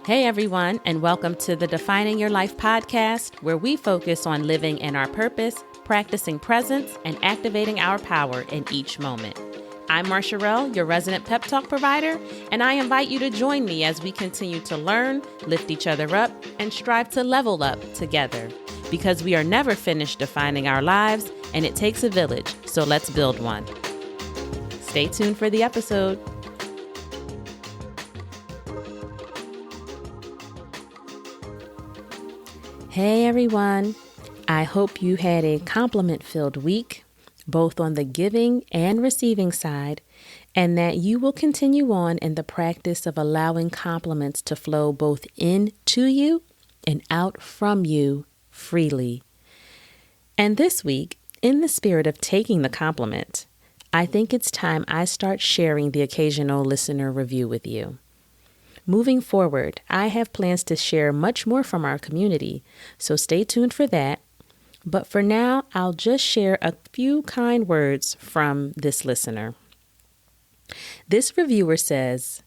Hey everyone, and welcome to the Defining Your Life podcast, where we focus on living in our purpose, practicing presence, and activating our power in each moment. I'm Marsharelle, your resident pep talk provider, and I invite you to join me as we continue to learn, lift each other up, and strive to level up together. Because we are never finished defining our lives, and it takes a village, so let's build one. Stay tuned for the episode. Hey everyone, I hope you had a compliment-filled week, both on the giving and receiving side, and that you will continue on in the practice of allowing compliments to flow both into you and out from you freely. And this week, in the spirit of taking the compliment, I think it's time I start sharing the occasional listener review with you. Moving forward, I have plans to share much more from our community, so stay tuned for that. But for now, I'll just share a few kind words from this listener. This reviewer says,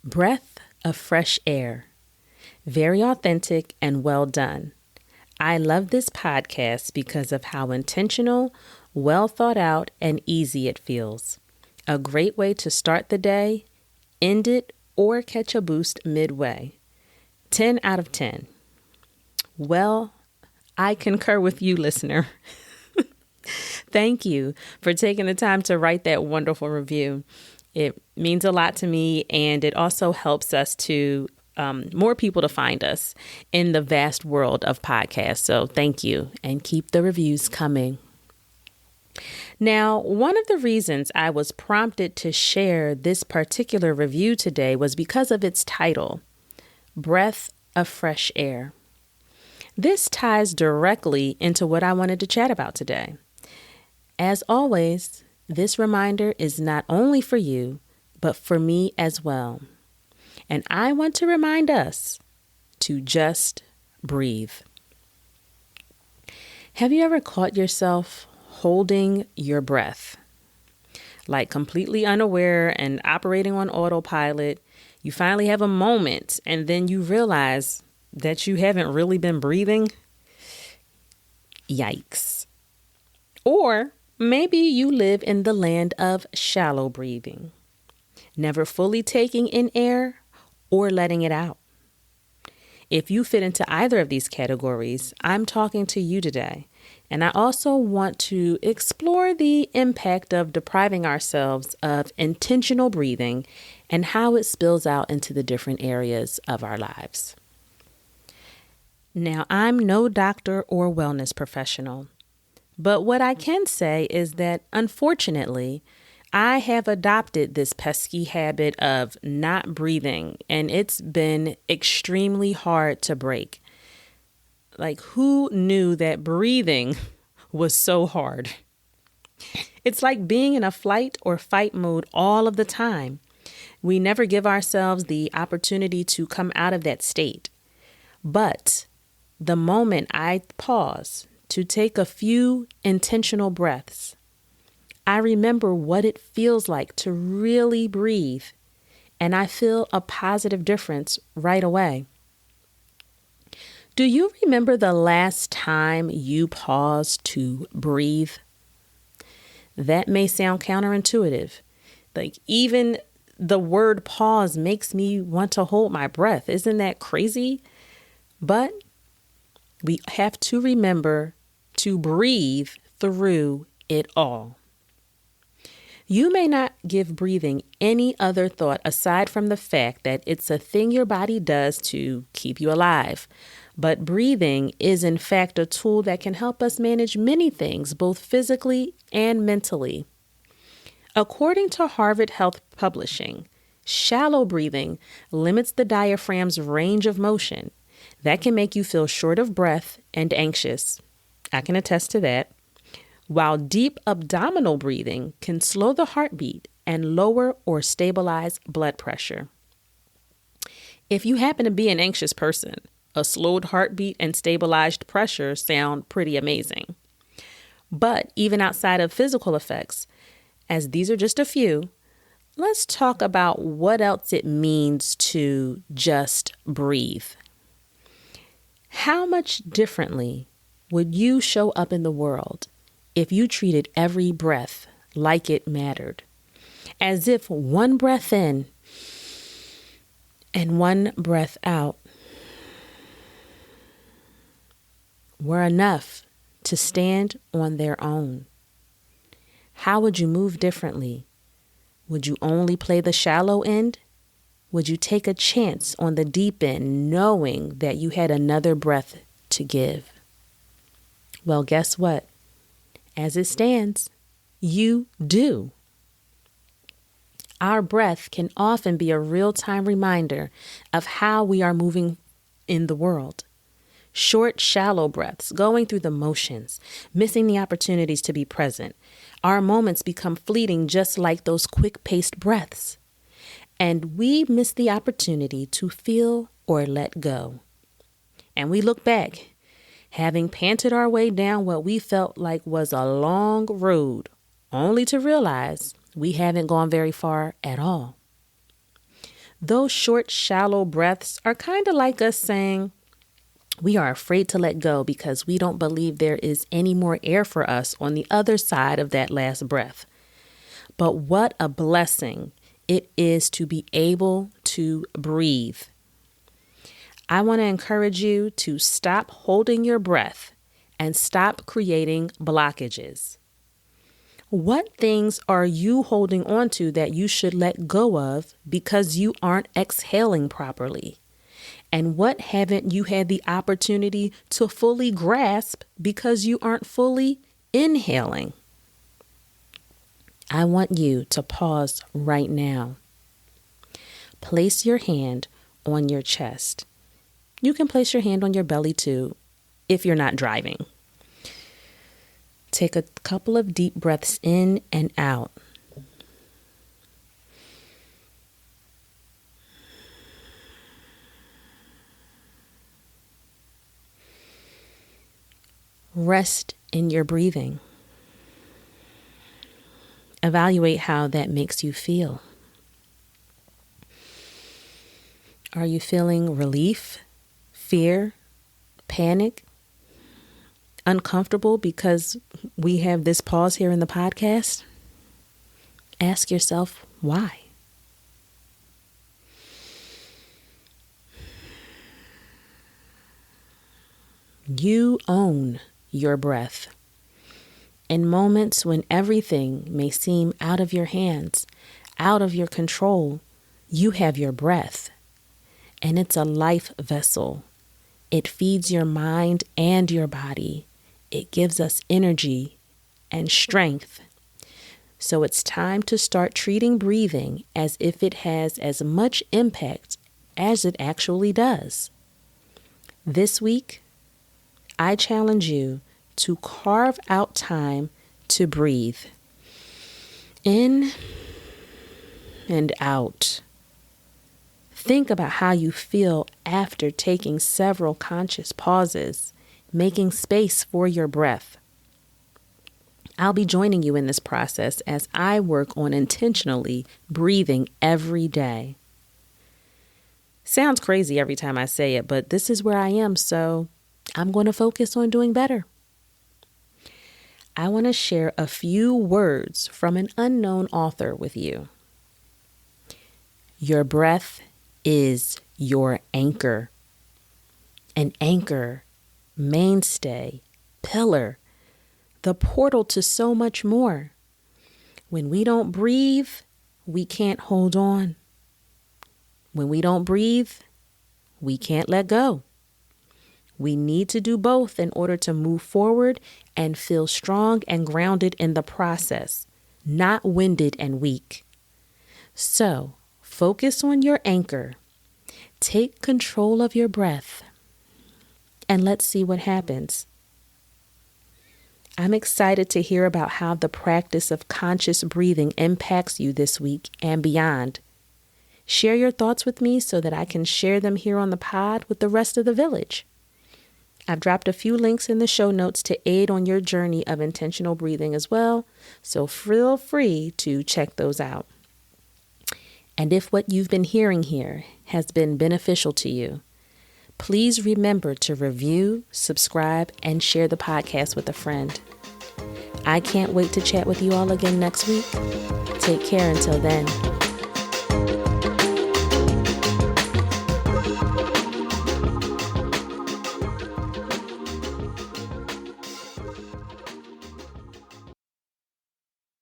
"Breath of fresh air. Very authentic and well done. I love this podcast because of how intentional, well thought out, and easy it feels. A great way to start the day, end it, or catch a boost midway. 10 out of 10. Well, I concur with you, listener. Thank you for taking the time to write that wonderful review. It means a lot to me, and it also helps us to more people to find us in the vast world of podcasts. So thank you, and keep the reviews coming. Now, one of the reasons I was prompted to share this particular review today was because of its title, Breath of Fresh Air. This ties directly into what I wanted to chat about today. As always, this reminder is not only for you, but for me as well. And I want to remind us to just breathe. Have you ever caught yourself holding your breath, like completely unaware and operating on autopilot? You finally have a moment and then you realize that you haven't really been breathing? Yikes. Or maybe you live in the land of shallow breathing, never fully taking in air or letting it out. If you fit into either of these categories, I'm talking to you today. And I also want to explore the impact of depriving ourselves of intentional breathing and how it spills out into the different areas of our lives. Now, I'm no doctor or wellness professional, but what I can say is that, unfortunately, I have adopted this pesky habit of not breathing, and it's been extremely hard to break. Like, who knew that breathing was so hard? It's like being in a flight or fight mode all of the time. We never give ourselves the opportunity to come out of that state. But the moment I pause to take a few intentional breaths, I remember what it feels like to really breathe, and I feel a positive difference right away. Do you remember the last time you paused to breathe? That may sound counterintuitive. Like, even the word pause makes me want to hold my breath. Isn't that crazy? But we have to remember to breathe through it all. You may not give breathing any other thought aside from the fact that it's a thing your body does to keep you alive. But breathing is, in fact, a tool that can help us manage many things, both physically and mentally. According to Harvard Health Publishing, shallow breathing limits the diaphragm's range of motion. That can make you feel short of breath and anxious. I can attest to that. While deep abdominal breathing can slow the heartbeat and lower or stabilize blood pressure. If you happen to be an anxious person, a slowed heartbeat and stabilized pressure sound pretty amazing. But even outside of physical effects, as these are just a few, let's talk about what else it means to just breathe. How much differently would you show up in the world if you treated every breath like it mattered? As if one breath in and one breath out were enough to stand on their own. How would you move differently? Would you only play the shallow end? Would you take a chance on the deep end knowing that you had another breath to give? Well, guess what? As it stands, you do. Our breath can often be a real-time reminder of how we are moving in the world. Short, shallow breaths, going through the motions, missing the opportunities to be present. Our moments become fleeting just like those quick-paced breaths. And we miss the opportunity to feel or let go. And we look back, having panted our way down what we felt like was a long road, only to realize we haven't gone very far at all. Those short, shallow breaths are kind of like us saying, we are afraid to let go because we don't believe there is any more air for us on the other side of that last breath. But what a blessing it is to be able to breathe. I want to encourage you to stop holding your breath and stop creating blockages. What things are you holding on to that you should let go of because you aren't exhaling properly? And what haven't you had the opportunity to fully grasp because you aren't fully inhaling? I want you to pause right now. Place your hand on your chest. You can place your hand on your belly too, if you're not driving. Take a couple of deep breaths in and out. Rest in your breathing. Evaluate how that makes you feel. Are you feeling relief, fear, panic? Uncomfortable because we have this pause here in the podcast? Ask yourself why. You own your breath. In moments when everything may seem out of your hands, out of your control, you have your breath. And it's a life vessel. It feeds your mind and your body. It gives us energy and strength. So it's time to start treating breathing as if it has as much impact as it actually does. This week, I challenge you to carve out time to breathe. In and out. Think about how you feel after taking several conscious pauses, making space for your breath. I'll be joining you in this process as I work on intentionally breathing every day. Sounds crazy every time I say it, but this is where I am, so I'm going to focus on doing better. I want to share a few words from an unknown author with you. Your breath is your anchor. An anchor, mainstay, pillar, the portal to so much more. When we don't breathe, we can't hold on. When we don't breathe, we can't let go. We need to do both in order to move forward and feel strong and grounded in the process, not winded and weak. So, focus on your anchor. Take control of your breath. And let's see what happens. I'm excited to hear about how the practice of conscious breathing impacts you this week and beyond. Share your thoughts with me so that I can share them here on the pod with the rest of the village. I've dropped a few links in the show notes to aid on your journey of intentional breathing as well, so feel free to check those out. And if what you've been hearing here has been beneficial to you, please remember to review, subscribe, and share the podcast with a friend. I can't wait to chat with you all again next week. Take care until then.